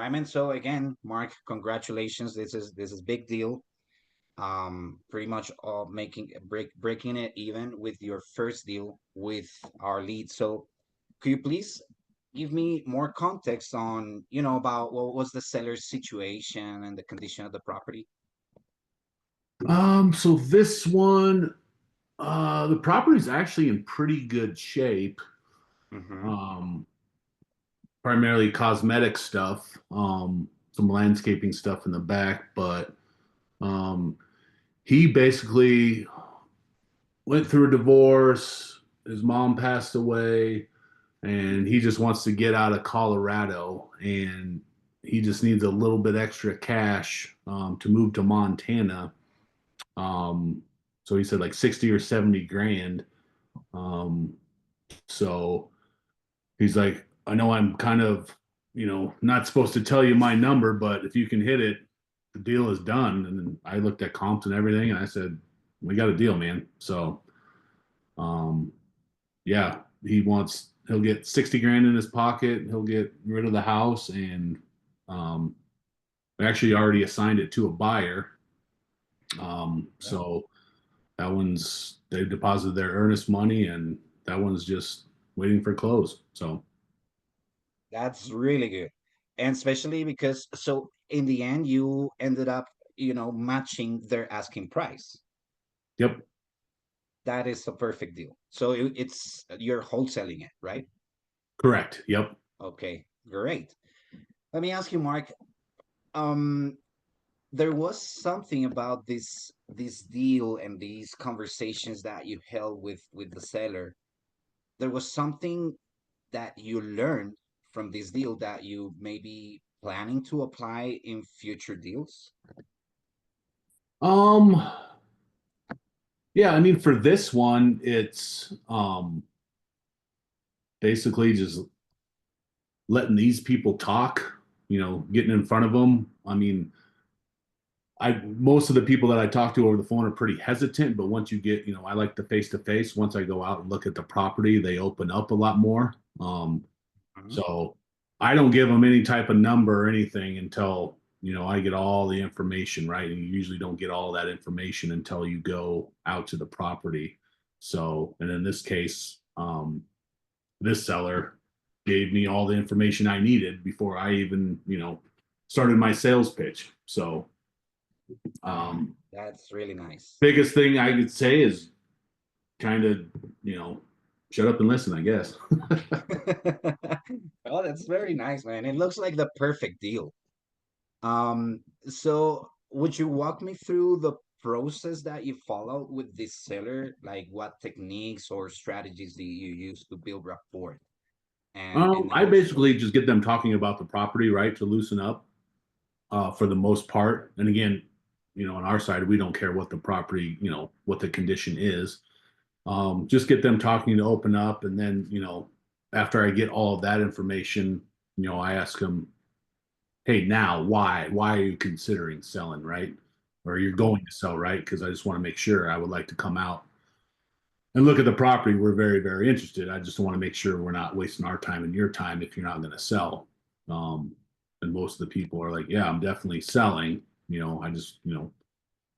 right, man. So again, Mark, congratulations. This is big deal. Pretty much making breaking it even with your first deal with our lead. So could you please give me more context on, about what was the seller's situation and the condition of the property? So this one, the property's actually in pretty good shape. Mm-hmm. Um, Primarily cosmetic stuff, some landscaping stuff in the back, but um, he basically went through a divorce. His mom passed away, and he just wants to get out of Colorado, and he just needs a little bit extra cash to move to Montana. Um, so he said like 60 or 70 grand. Um, so he's like, I know I'm kind of, not supposed to tell you my number, but if you can hit it, the deal is done. And then I looked at comps and everything, and I said, we got a deal, man. So, um, yeah, he'll get 60 grand in his pocket. He'll get rid of the house. And we actually already assigned it to a buyer. Yeah. So they've deposited their earnest money, and that one's just waiting for close. So, That's really good. And especially because, so in the end, you ended up, matching their asking price. yep, That is a perfect deal. So it's you're wholesaling it, right? correct. Yep. Okay, great. Let me ask you, Mark. Um, there was something about this deal and these conversations that you held with the seller. There was something that you learned from this deal that you may be planning to apply in future deals. Um, yeah, I mean, for this one, it's basically just letting these people talk, getting in front of them. I mean, most of the people that I talk to over the phone are pretty hesitant, but once you get, I like the face to face. Once I go out and look at the property, they open up a lot more. Mhm. So I don't give them any type of number or anything until, I get all the information, right? And you usually don't get all that information until you go out to the property. So, and in this case, this seller gave me all the information I needed before I even, started my sales pitch. So, um, That's really nice. biggest thing I could say is kind of, you know, shut up and listen, I guess. Oh, that's very nice, man. It looks like the perfect deal. So would you walk me through the process that you follow with this seller? Like what techniques or strategies do you use to build rapport and I negotiate? basically just get them talking about the property, right, to loosen up for the most part. And again, on our side, we don't care what the property, what the condition is. Just get them talking to open up. And then, after I get all of that information, I ask them, hey, now why are you considering selling, right? Or you're Mhm. going to sell, right? Because I just want to make sure I would like to come out and look at the property. We're very, very interested. I just want to make sure we're not wasting our time and your time if you're not going to sell. Um, and most of the people are like, yeah, I'm definitely selling. I just,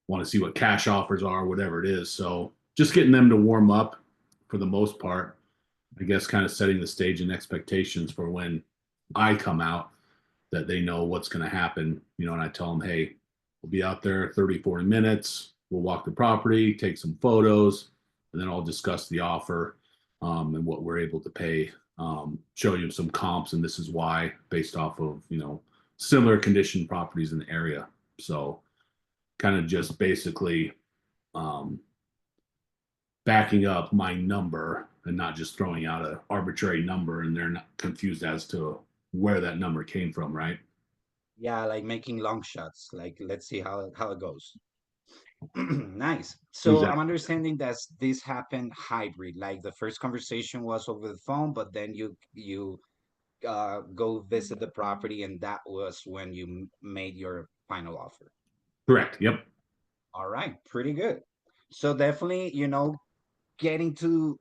want to see what cash offers are, whatever it is. So just getting them to warm up for the most part, I guess, kind of setting the stage and expectations for when I come out that they know what's going to happen, and I tell them, hey, we'll be out there 30, 40 minutes. We'll walk the property, take some photos, and then I'll discuss the offer and what we're able to pay, show you some comps, and this is why based off of, similar condition properties in the area. So kind of just basically um, backing up my number and not just throwing out an arbitrary number and they're not confused as to where that number came from, right? Yeah, like making long shots. Like let's see how it goes. Nice. So I'm Exactly. understanding that this happened hybrid. Like the first conversation was over the phone, but then you go visit the property, and that was when you made your final offer. Correct. Yep. All right, pretty good. So definitely, getting to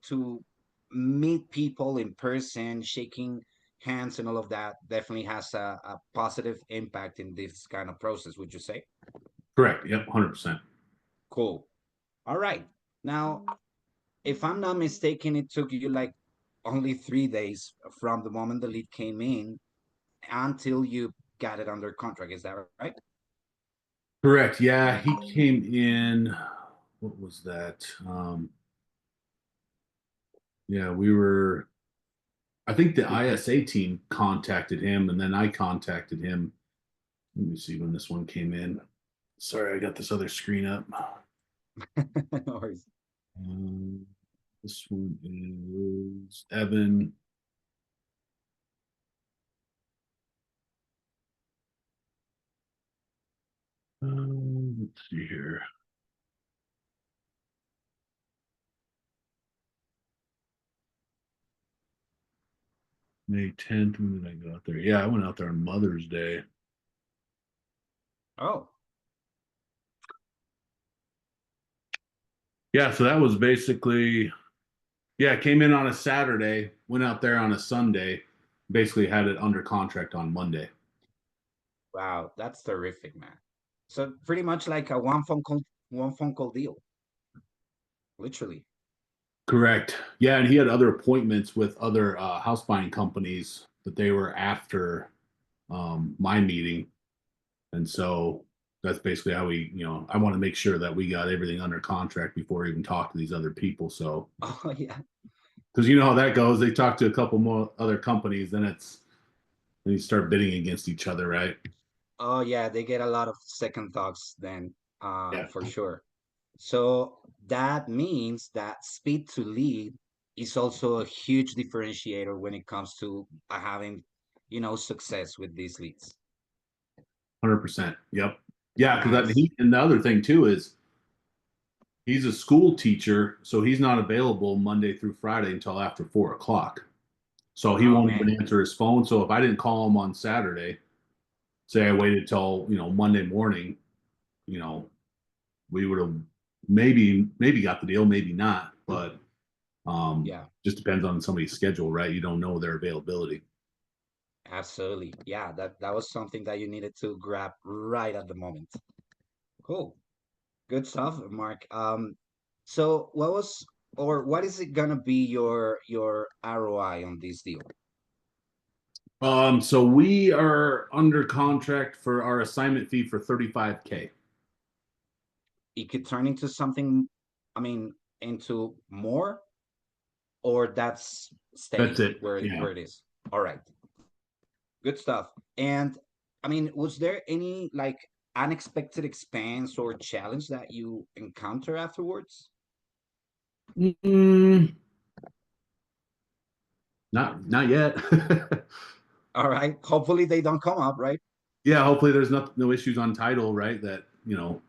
meet people in person, shaking, hands and all of that definitely has a positive impact in this kind of process, would you say? Correct. Yep. 100%. Cool. All right. Now, if I'm not mistaken, it took you like only 3 days from the moment the lead came in until you got it under contract. Is that right? Correct. Yeah. He came in, what was that? Yeah, I think the ISA team contacted him and then I contacted him. Let me see when this one came in. Sorry, I got this other screen up. No worries. Um, this one is Evan. Let's see here. May 10th. When did I go out there? Yeah, I went out there on Mother's Day. Oh, Yeah, so that was basically, yeah, came in on a Saturday, went out there on a Sunday, basically had it under contract on Monday. wow, that's terrific, man. So pretty much like a one phone call deal, literally. Correct. Yeah, and he had other appointments with other house buying companies that they were after my meeting. And so that's basically how I want to make sure that we got everything under contract before we even talk to these other people. So, Oh yeah. because you know how that goes, they talk to a couple more other companies, then you start bidding against each other, right? Oh yeah, they get a lot of second thoughts then, Yeah, for sure. So that means that speed to lead is also a huge differentiator when it comes to having, success with these leads. 100%. Yep. Yeah, because Nice. and the other thing too is he's a school teacher, so he's not available Monday through Friday until after 4 o'clock. So he Oh won't even man. answer his phone. So if I didn't call him on Saturday, say I waited till Monday morning, you know, we would have maybe got the deal, maybe not, but Yeah, just depends on somebody's schedule, right? You don't know their availability. absolutely. Yeah, that was something that you needed to grab right at the moment. Cool. Good stuff, Mark. So what is it gonna be your ROI on this deal? So we are under contract for our assignment fee for 35K. It could turn into something, I mean, into more, or that's That's steady it. Yeah. where it is. All right, good stuff. And I mean, was there any like unexpected expense or challenge that you encounter afterwards? Mm, not yet. All right, hopefully they don't come up, right? Yeah, hopefully there's no issues on title, right? That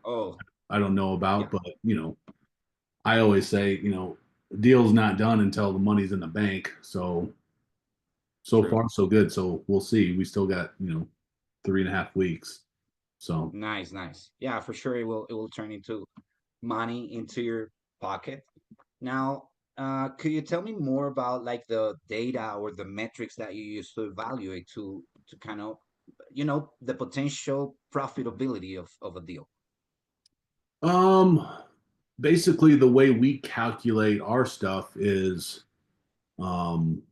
Oh, I don't know about, yeah, but I always say, the deal's not done until the money's in the bank. So true. far so good. So we'll see. We still got 3.5 weeks. So Nice, nice. Yeah, for sure it will turn into money into your pocket. Now, could you tell me more about like the data or the metrics that you use to evaluate to kind of, the potential profitability of a deal? um basically the way we calculate our stuff is um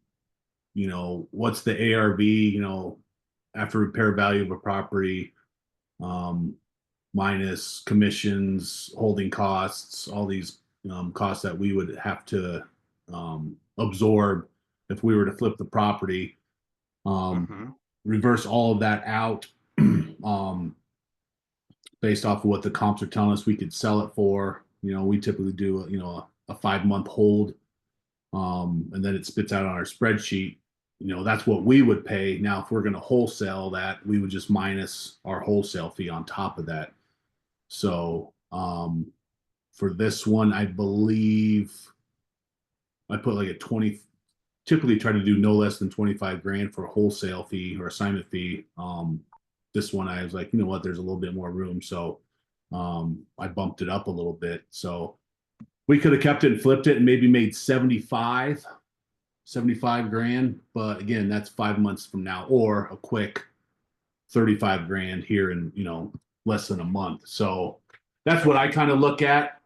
what's the ARV, after repair value of a property, um minus commissions, holding costs, all these costs that we would have to absorb if we were to flip the property. Um, Mm-hmm. reverse all of that out um, based off of what the comps are telling us we could sell it for. We typically do a 5 month hold, and then it spits out on our spreadsheet. That's what we would pay. Now, if we're going to wholesale that, we would just minus our wholesale fee on top of that. So for this one, I believe I put like a 20, typically try to do no less than 25 grand for a wholesale fee or assignment fee. This one, I was like, you know what, there's a little bit more room. So I bumped it up a little bit. So we could have kept it and flipped it and maybe made 75. 75 grand, but again, that's 5 months from now, or a quick 35 grand here in, less than a month. So that's what I kind of look at.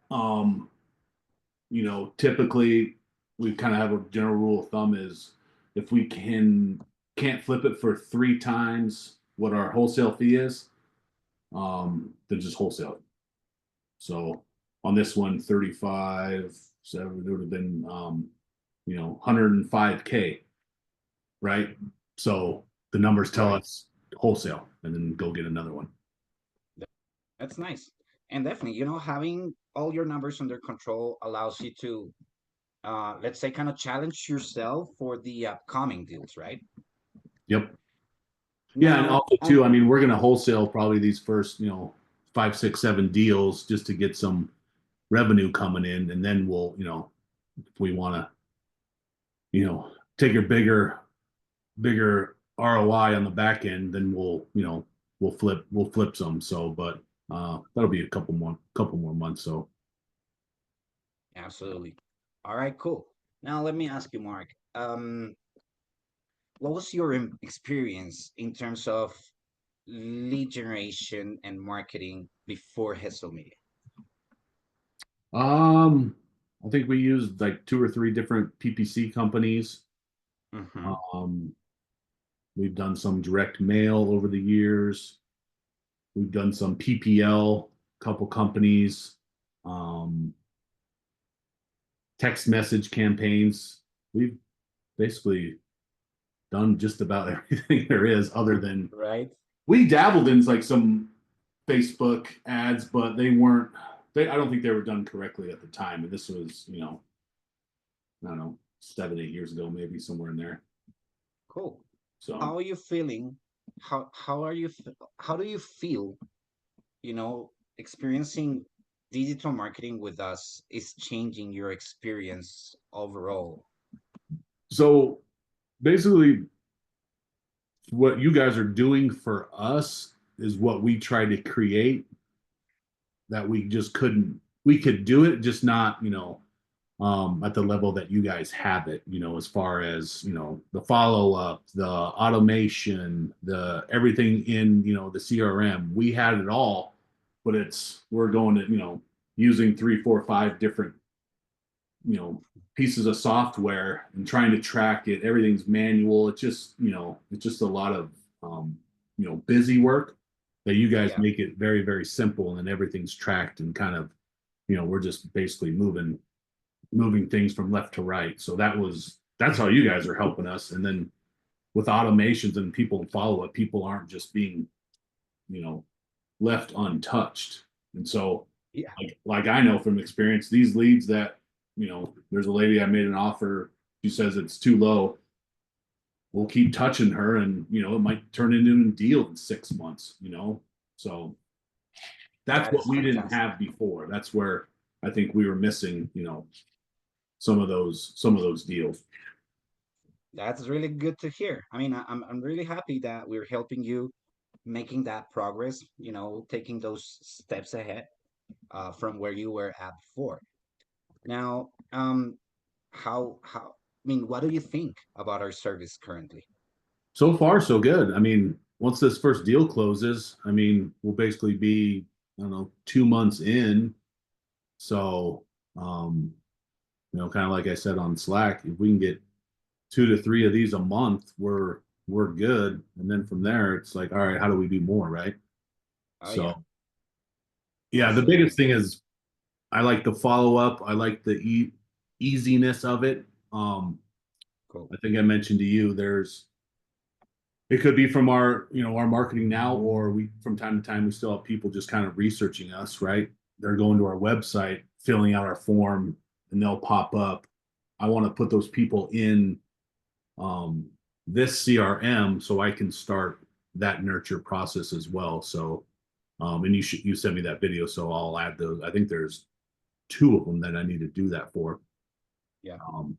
Typically we kind of have a general rule of thumb is if we can't flip it for 3 times what our wholesale fee is, then just wholesale it. So on this one, 35, so it would have been 105K, right? So the numbers tell Right. us wholesale and then go get another one. That's nice. And definitely, having all your numbers under control allows you to, let's say, kind of challenge yourself for the upcoming deals, right? Yep. Yeah, and Now, also too, I mean, we're going to wholesale probably these first, 5, 6, 7 deals just to get some revenue coming in, and then we'll, if we want to, take a bigger ROI on the back end, then we'll flip some. So, but that'll be a couple more months. So, absolutely. All right, cool. Now, let me ask you, Mark. What was your experience in terms of lead generation and marketing before Hesel Media? um, I think we used like 2 or 3 different PPC companies. Mm-hmm. Um, we've done some direct mail over the years. We've done some PPL, couple companies, um, text message campaigns. We've basically done just about everything there is, other than Right? we dabbled in like some Facebook ads, but they weren't. I don't think they were done correctly at the time. And this was, I don't know, 7, 8 years ago, maybe somewhere in there. Cool. So How are you feeling? How are you? How do you feel? Experiencing digital marketing with us is changing your experience overall. so basically, what you guys are doing for us is what we try to create that we just couldn't. We could do it, just not, at the level that you guys have it, as far as, the follow up, the automation, the everything in, the CRM. We had it all, but we're going to, using 3, 4, 5 different, pieces of software and trying to track it. Everything's manual. It's just a lot of, busy work that you guys Yeah, make it very, very simple, and then everything's tracked and kind of, we're just basically moving things from left to right. So that's how you guys are helping us. And then with automations and people and follow up, people aren't just being, you know, left untouched. And so yeah, like I know from experience, these leads that, there's a lady I made an offer, she says it's too low. We'll keep touching her, and it might turn into a deal in 6 months. So that's that what is we didn't fantastic. have before. That's where I think we were missing, some of those deals. That's really good to hear. I mean, I'm really happy that we're helping you making that progress. Taking those steps ahead from where you were at before. Now, how? I mean, what do you think about our service currently? So far, so good. I mean, once this first deal closes, I mean, we'll basically be, I don't know, 2 months in. So, kind of like I said on Slack, if we can get 2 to 3 of these a month, we're good. And then from there, it's like, all right, how do we do more, right? Oh yeah, So, yeah, the biggest absolutely. thing is I like the follow up. I like the easiness of it. Cool. I think I mentioned to you, it could be from our marketing now, or we from time to time we still have people just kind of researching us, right? They're going to our website, filling out our form, and they'll pop up. I want to put those people in um, this CRM so I can start that nurture process as well. So, and you sent me that video, so I'll add those. I think there's 2 of them that I need to do that for. Yeah, Um,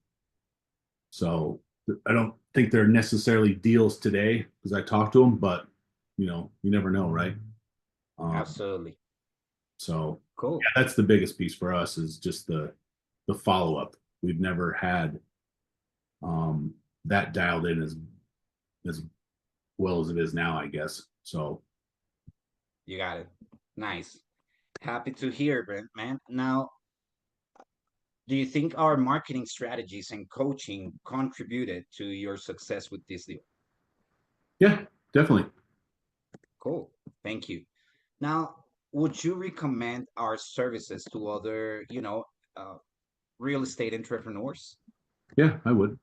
So I don't think they're necessarily deals today because I talked to them, but you never know, right? Um, absolutely. so Cool. yeah, that's the biggest piece for us is just the follow up. We've never had that dialed in as well as it is now, I guess. So You got it. Nice. Happy to hear, Brent, man. Now, do you think our marketing strategies and coaching contributed to your success with this deal? yeah, definitely. Cool. Thank you. Now, would you recommend our services to other, uh, real estate entrepreneurs? Yeah, I would.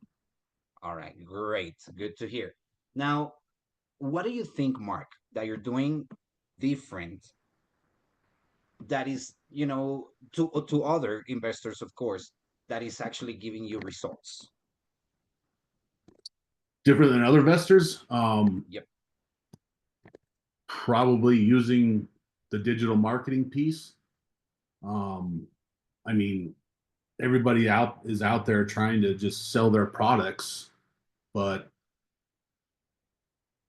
All right, great. Good to hear. Now, what do you think, Mark, that you're doing different that is, to other investors, of course, that is actually giving you results? Different than other investors. Yep. Probably using the digital marketing piece. Um, I mean, everybody out is out there trying to just sell their products, but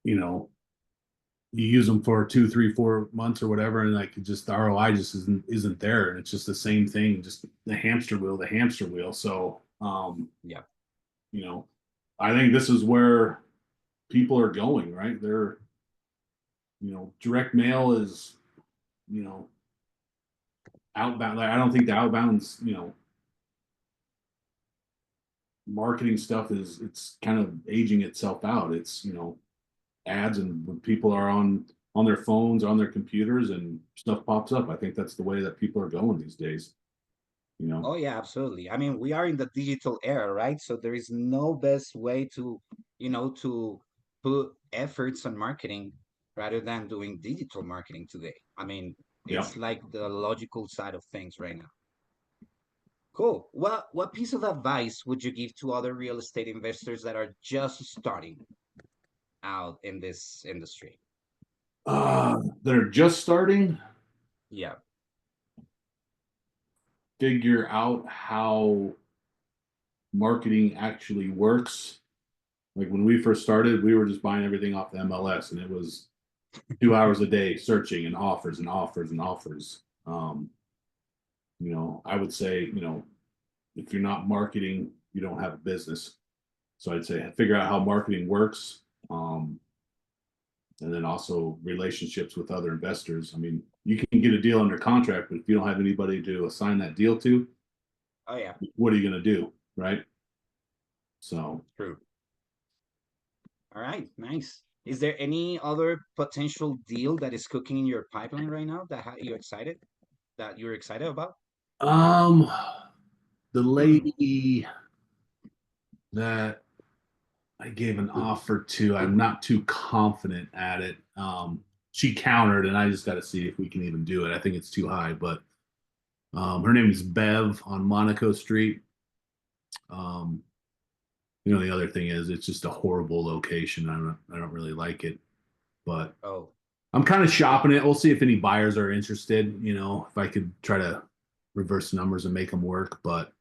you know, you use them for 2, 3, 4 months or whatever, and like just the ROI just isn't there, and it's just the same thing, just the hamster wheel. So, Yeah. you know, I think this is where people are going, right? They're, direct mail is, you know, outbound. Like, I don't think the outbound's, marketing stuff it's kind of aging itself out. It's, ads, and when people are on their phones, on their computers, and stuff pops up. I think that's the way that people are going these days. You know. Oh, yeah, absolutely. I mean, we are in the digital era, right? So there is no best way to put efforts on marketing rather than doing digital marketing today. I mean, Yeah. it's like the logical side of things right now. Cool. What piece of advice would you give to other real estate investors that are just starting out in this industry? They're just starting. Yeah. Figure out how marketing actually works. Like when we first started, we were just buying everything off the MLS, and it was 2 hours a day searching and offers and offers and offers. I would say, if you're not marketing, you don't have a business. So I'd say figure out how marketing works, and then also relationships with other investors. I mean, you can get a deal under contract, but if you don't have anybody to assign that deal to, Oh, yeah. what are you going to do, right? So, True. All right. Nice. Is there any other potential deal that is cooking in your pipeline right now that you're excited about? um, the lady that I gave an offer to, I'm not too confident at it. She countered, and I just got to see if we can even do it. I think it's too high, but her name is Bev on Monaco Street. Um, the other thing is it's just a horrible location. I don't really like it, but Oh, I'm kind of shopping it. We'll see if any buyers are interested. If I could try to reverse the numbers and make them work. But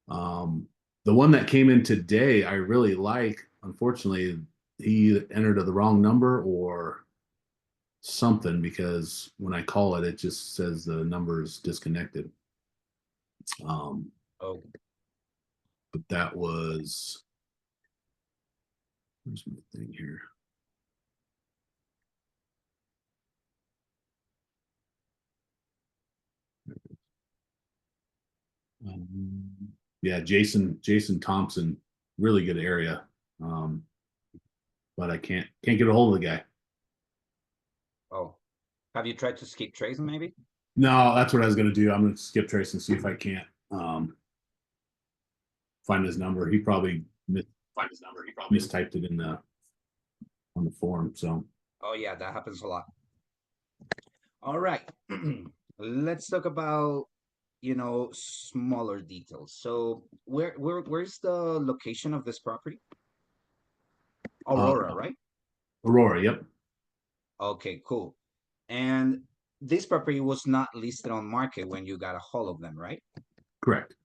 um, the one that came in today, I really like. Unfortunately, he entered the wrong number or something, because when I call it, it just says the number is disconnected. Um, oh, but that was, where's my thing here? Um, yeah, Jason Thompson, really good area. Um, but I can't get a hold of the guy. oh. Have you tried to skip tracing maybe? No, that's what I was gonna do. I'm gonna skip trace and see if I can't find his number. He probably mistyped it in the on the form. So Oh, yeah, that happens a lot. All right. Let's talk about, smaller details. So where's the location of this property? uh, Aurora, right? Aurora, yep, Okay, cool. And this property was not listed on market when you got a hold of them, right? correct.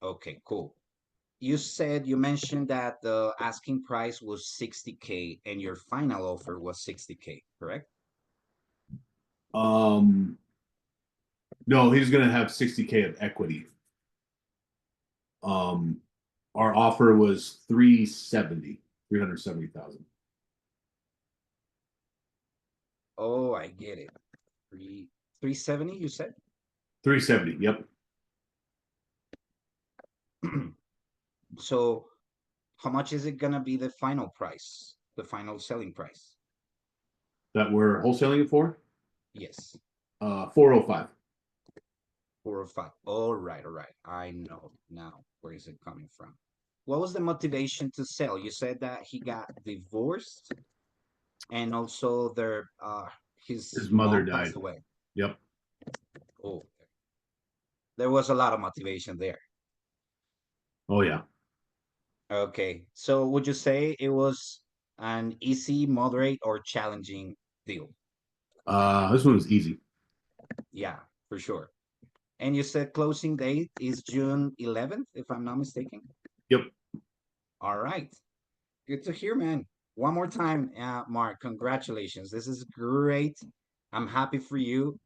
Okay, cool. You mentioned that the asking price was 60K and your final offer was 60K, correct? Um, no, he's gonna have 60K of equity. Um, Our offer was 370, 370,000. Oh, I get it. 370, you said? 370. Yep. So how much is it gonna be the final price, the final selling price? That we're wholesaling it for. Yes, 405. 4 or 5. All right, all right. I know now where is it coming from. What was the motivation to sell? You said that he got divorced and also his His mother mom passed died. away. Yep. Oh, there was a lot of motivation there. Oh yeah. Okay, so would you say it was an easy, moderate, or challenging deal? This one was easy. Yeah, for sure. And you said closing date is June 11th, if I'm not mistaken. Yep. All right. Good to hear, man. One more time, Mark, congratulations. This is great. I'm happy for you.